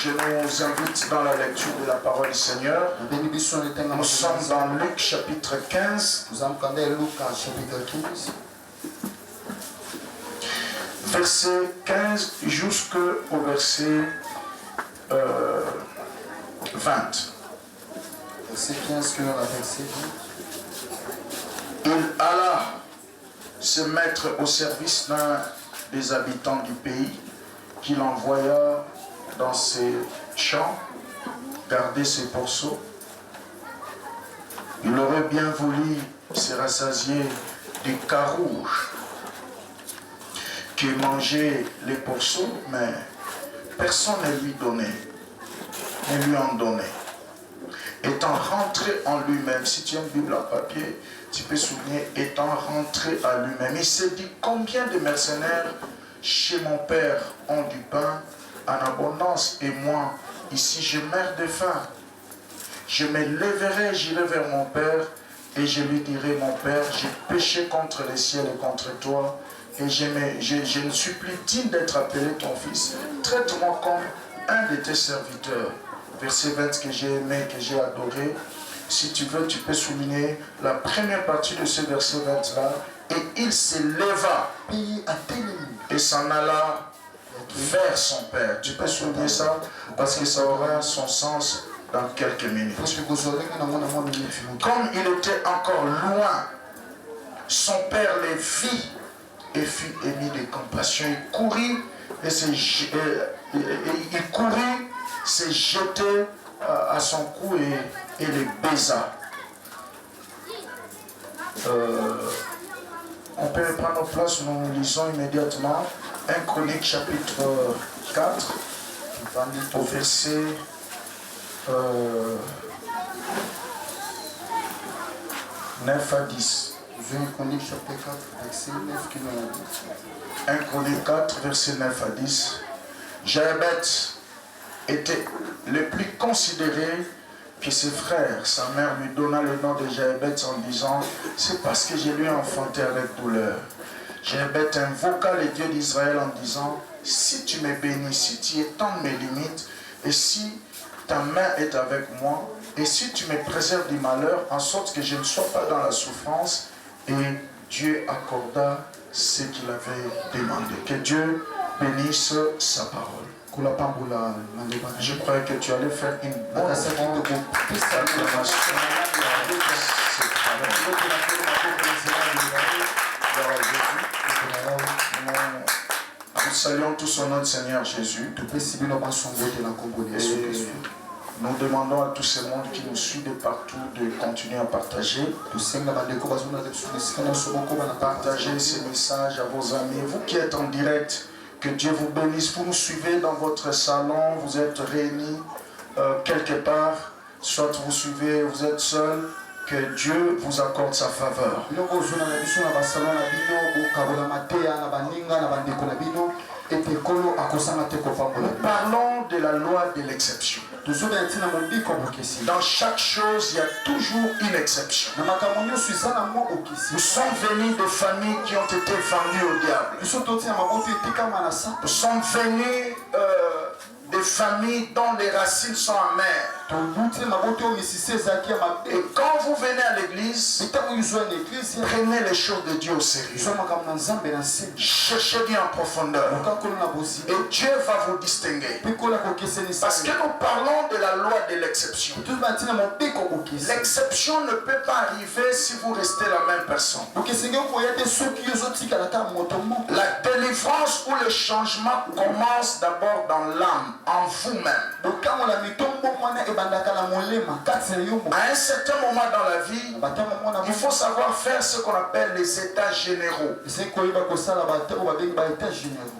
Je nous invite dans la lecture de la parole du Seigneur. Nous sommes dans Luc chapitre 15. Verset 15 jusqu'au verset 20. Verset 15 que la verset 20. Il alla se mettre au service d'un des habitants du pays qu'il envoya dans ses champs garder ses pourceaux. Il aurait bien voulu se rassasier du carouge qui mangeait les pourceaux, mais personne ne lui en donnait. Étant rentré en lui-même, si tu as une Bible à papier, tu peux souligner, étant rentré à lui-même. Il s'est dit, combien de mercenaires chez mon père ont du pain en abondance et moi, ici, je meurs de faim. Je me lèverai, j'irai vers mon père et je lui dirai, mon père, j'ai péché contre le ciel et contre toi et je ne suis plus digne d'être appelé ton fils. Traite-moi comme un de tes serviteurs. Verset 20 que j'ai aimé, que j'ai adoré. Si tu veux, tu peux souligner la première partie de ce verset 20-là. Et il se leva et s'en alla vers son père. Tu peux souligner ça parce que ça aura son sens dans quelques minutes. Comme il était encore loin, son père les vit et fut ému de compassion. Il courut et s'est jeté à son cou et les baisa. On peut reprendre nos places, nous lisons immédiatement 1 Chronique chapitre 4 au verset 9 à 10. 1 Chronique chapitre 4 verset 9 qui nous 1 Chronique 4 verset 9 à 10. Jaébet était le plus considéré que ses frères. Sa mère lui donna le nom de Jaébet en disant, c'est parce que je lui ai enfanté avec douleur. Jaébet invoqua le Dieu d'Israël en disant, si tu me bénis, si tu étends mes limites, et si ta main est avec moi, et si tu me préserves du malheur, en sorte que je ne sois pas dans la souffrance, et Dieu accorda ce qu'il avait demandé. Que Dieu bénisse sa parole. Je croyais que tu allais faire une bonne acclamation. Nous saluons tous au nom du Seigneur Jésus. Nous demandons à tous ces mondes qui nous suivent de partout de continuer à partager. Partagez ces messages à vos amis. Vous qui êtes en direct, que Dieu vous bénisse. Vous nous suivez dans votre salon, vous êtes réunis quelque part, soit vous suivez, vous êtes seul, que Dieu vous accorde sa faveur. Nous parlons de la loi de l'exception. Dans chaque chose, il y a toujours une exception. Nous sommes venus de familles qui ont été vendues au diable. Nous sommes venus des familles dont les racines sont amères. Et quand vous venez à l'église, prenez les choses de Dieu au sérieux. Cherchez Dieu en profondeur. Et Dieu va vous distinguer. Parce que nous parlons de la loi de l'exception. L'exception ne peut pas arriver si vous restez la même personne. La délivrance ou le changement commence d'abord dans l'âme, en vous-même. À un certain moment dans la vie, il faut savoir faire ce qu'on appelle les états généraux.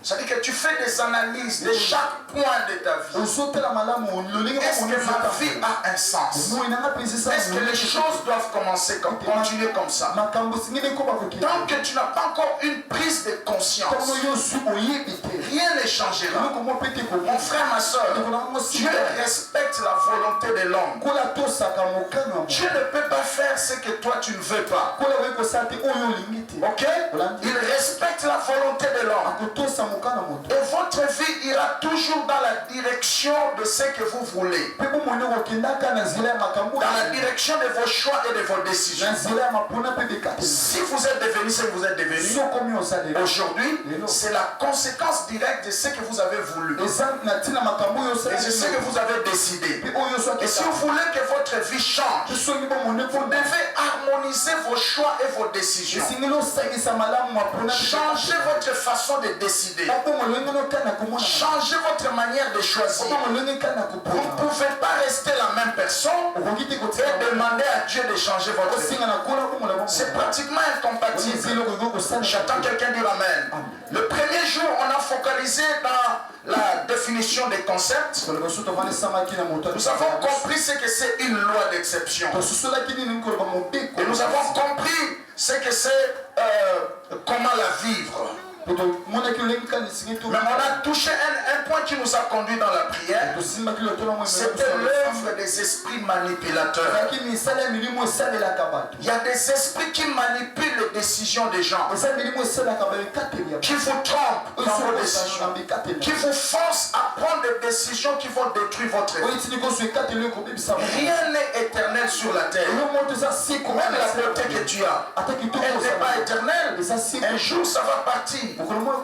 C'est-à-dire que tu fais des analyses de chaque point de ta vie. Est-ce que ma vie a un sens? Est-ce que les choses doivent continuer comme ça? Tant que tu n'as pas encore une prise de conscience, rien ne changera. Mon frère, ma soeur, Dieu respecte la volonté de l'homme. Dieu ne peut pas faire ce que toi tu ne veux pas. Ok? Il respecte la volonté de l'homme. Et votre vie ira toujours dans la direction de ce que vous voulez. Dans la direction de vos choix et de vos décisions. Si vous êtes devenu ce que vous êtes devenu, aujourd'hui, c'est la conséquence directe de ce que vous avez voulu. Et c'est ce que vous avez décidé. Et si vous voulez que votre vie change, vous devez harmoniser vos choix et vos décisions. Changez votre façon de décider. Changez votre manière de choisir. Vous ne pouvez pas rester la même personne et demander à Dieu de changer votre vie. C'est pratiquement incompatible. J'attends quelqu'un dire Amen. Le premier jour, on a focalisé dans la définition des concepts. Nous avons compris ce que c'est une loi d'exception. Et nous avons compris ce que c'est comment la vivre. Mais on a touché un point qui nous a conduit dans la prière. C'était l'œuvre des esprits manipulateurs. Il y a des esprits qui manipulent les décisions des gens, qui vous trompent dans vos décisions, qui vous forcent à prendre des décisions qui vont détruire votre vie. Rien n'est éternel sur la terre. Même la beauté que tu as, elle n'est pas éternelle. Un jour ça va partir.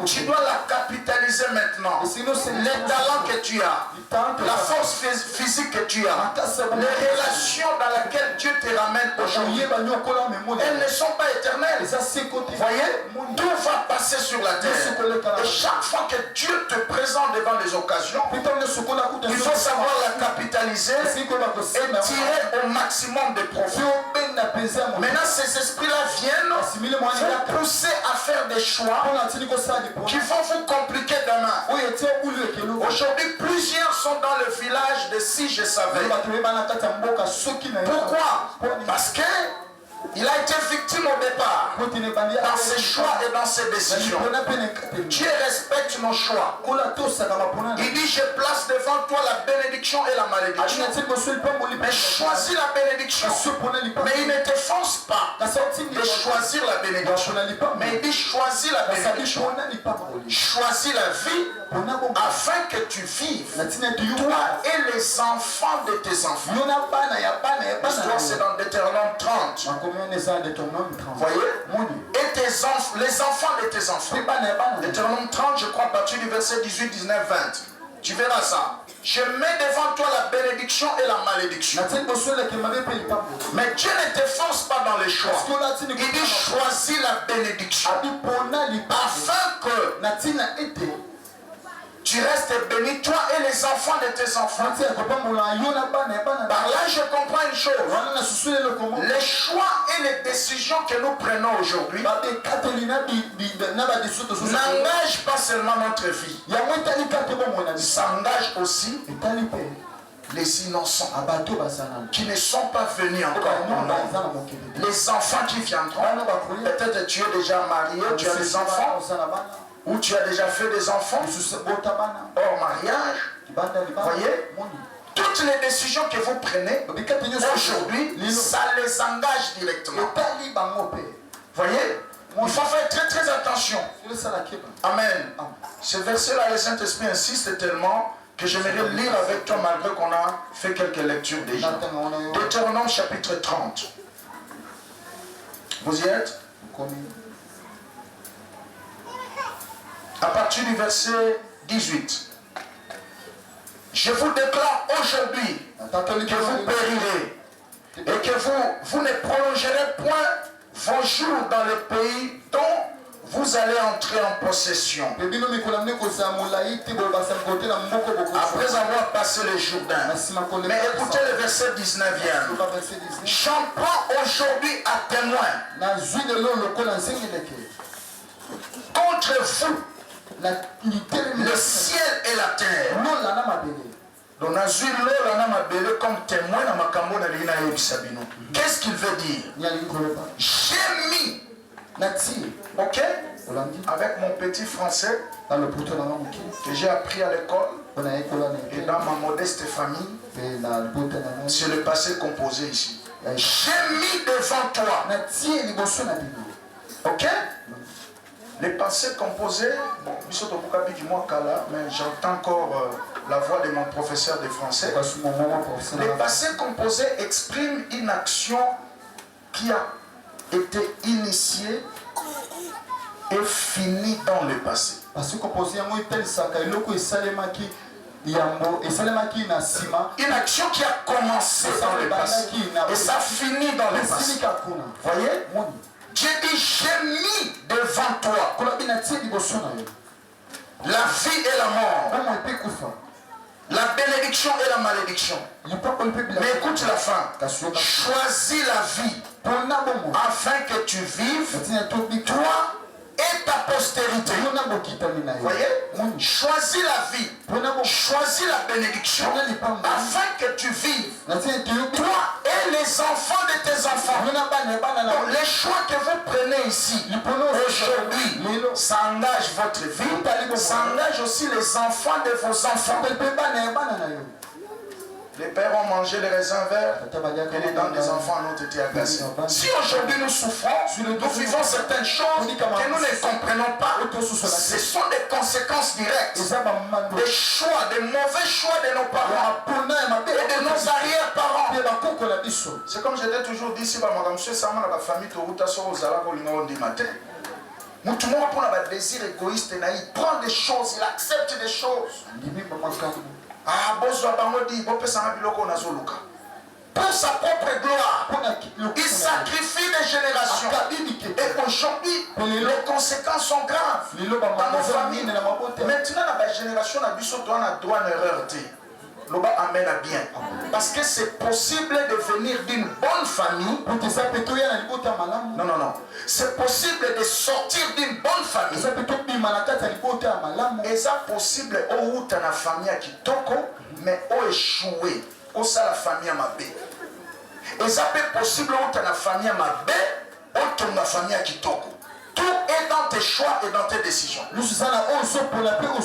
Tu dois la capitaliser maintenant. Les talents que tu as, la force physique que tu as, les relations dans lesquelles Dieu te ramène aujourd'hui, elles ne sont pas éternelles. Vous voyez, tout va passer sur la terre. Et chaque fois que Dieu te présente devant les occasions, il faut savoir la capitaliser et tirer au maximum de profit. Maintenant, ces esprits-là viennent vous pousser à faire des choix qui vont vous compliquer demain. Aujourd'hui, plusieurs sont dans le village de Si je savais. Pourquoi? Parce que il a été victime au départ dans ses choix et dans ses décisions. Dieu respecte nos choix. Il dit je place devant toi la bénédiction et la malédiction. Mais choisis la bénédiction. Mais il ne te force pas de choisir la bénédiction. Mais il dit choisis la bénédiction. Choisis la vie afin que tu vives, toi et les enfants de tes enfants. L'histoire c'est dans Deutéronome 30. Voyez? Et les enfants de tes enfants. Deutéronome 30, je crois, à partir du verset 18, 19, 20. Tu verras ça. Je mets devant toi la bénédiction et la malédiction. Mais Dieu ne te force pas dans les choix. Il dit choisis la bénédiction. Afin que tu restes béni, toi et les enfants de tes enfants. Par là, je comprends une chose. Les choix et les décisions que nous prenons aujourd'hui n'engagent pas seulement notre vie. Ça engage aussi les innocents qui ne sont pas venus encore. Les enfants qui viendront. Peut-être tu es déjà marié, tu as des enfants. Ou tu as déjà fait des enfants hors mariage. Voyez, toutes les décisions que vous prenez aujourd'hui, ça les engage directement. Voyez, il faut faire très très attention. Amen. Ce verset-là, le Saint-Esprit insiste tellement que j'aimerais lire avec toi malgré qu'on a fait quelques lectures déjà. Deutéronome chapitre 30. Vous y êtes? À partir du verset 18. Je vous déclare aujourd'hui que vous périrez et que vous ne prolongerez point vos jours dans le pays dont vous allez entrer en possession. Après avoir passé le Jourdain. Mais écoutez le verset 19e. J'en prends aujourd'hui à témoin contre vous le ciel et la terre. Donc, comme témoin, qu'est-ce qu'il veut dire? J'ai mis, ok, avec mon petit français que j'ai appris à l'école, Et dans ma modeste famille, c'est le passé composé ici. J'ai mis devant toi. Ok? Les passés composés, mais j'entends encore la voix de mon professeur de français. Les passés composés expriment une action qui a été initiée et finie dans le passé. Une action qui a commencé dans le passé et ça finit dans le passé. Voyez? Dieu dit, j'ai mis devant toi la vie et la mort, la bénédiction et la malédiction. Mais écoute la fin. Choisis la vie afin que tu vives, toi et ta postérité. Voyez? Choisis la vie, choisis la bénédiction afin que tu vives, toi et les enfants de tes enfants. Donc, les choix que vous prenez ici aujourd'hui, ça engage votre vie, ça engage aussi les enfants de vos enfants. Les pères ont mangé les raisins verts et les dents des enfants ont été agacées. Si aujourd'hui nous souffrons, nous vivons certaines choses que nous ne comprenons pas, ce sont des conséquences directes des choix, des mauvais choix de nos parents et de nos arrière-parents. C'est comme je l'ai toujours dit, si monsieur Sama dans la famille, tu as un désir égoïste, il prend des choses, il accepte des choses. Ah, pour sa propre gloire, il sacrifie des générations. Et aujourd'hui, les conséquences sont graves dans nos familles. Maintenant, la génération a droit à une erreur. L'Oba amène à bien. Parce que c'est possible de venir d'une bonne famille. Non, non, non. C'est possible de sortir d'une bonne famille. Et c'est possible où tu as une famille qui toko, mais où échoué. Où ça la famille à ma bé. Et ça peut possible où tu as une famille à ma bé, où tu as une famille qui toko. Tout est dans tes choix et dans tes décisions.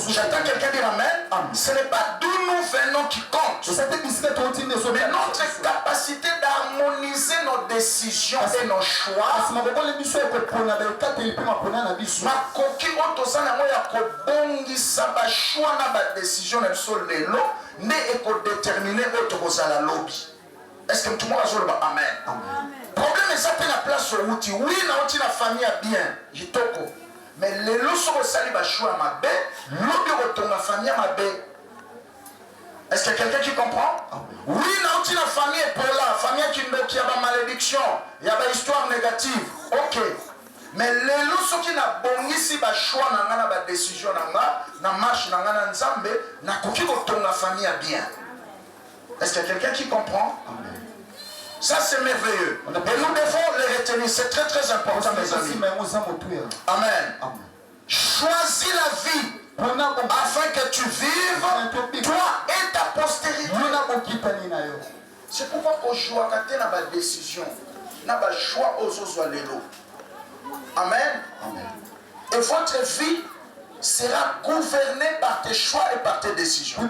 J'attends quelqu'un dire amen. Ce n'est pas d'où nous venons qui compte, mais notre capacité d'harmoniser nos décisions et nos choix. Est-ce que tout le monde a dit amen? Le problème est que la place au outil. Oui, la famille a bien. Mais les leçons au sali va choix ma baie, l'autre retourne la famille à ma baie. Est-ce qu'il y a quelqu'un qui comprend? Oui, la famille est pour la famille qui a une malédiction, il y a une histoire négative. Ok. Mais les leçons qui n'a bon ici va choix na décision na marche na nzambe na koki retourne la famille à bien. Est-ce qu'il y a quelqu'un qui comprend? Ça c'est merveilleux. Et nous devons les retenir. C'est très très important, mes amis. Amen. Choisis la vie afin que tu vives, toi et ta postérité. C'est pourquoi au choix quand tu as une décision, tu as un choix aux autres. Amen. Et votre vie sera gouvernée par tes choix et par tes décisions.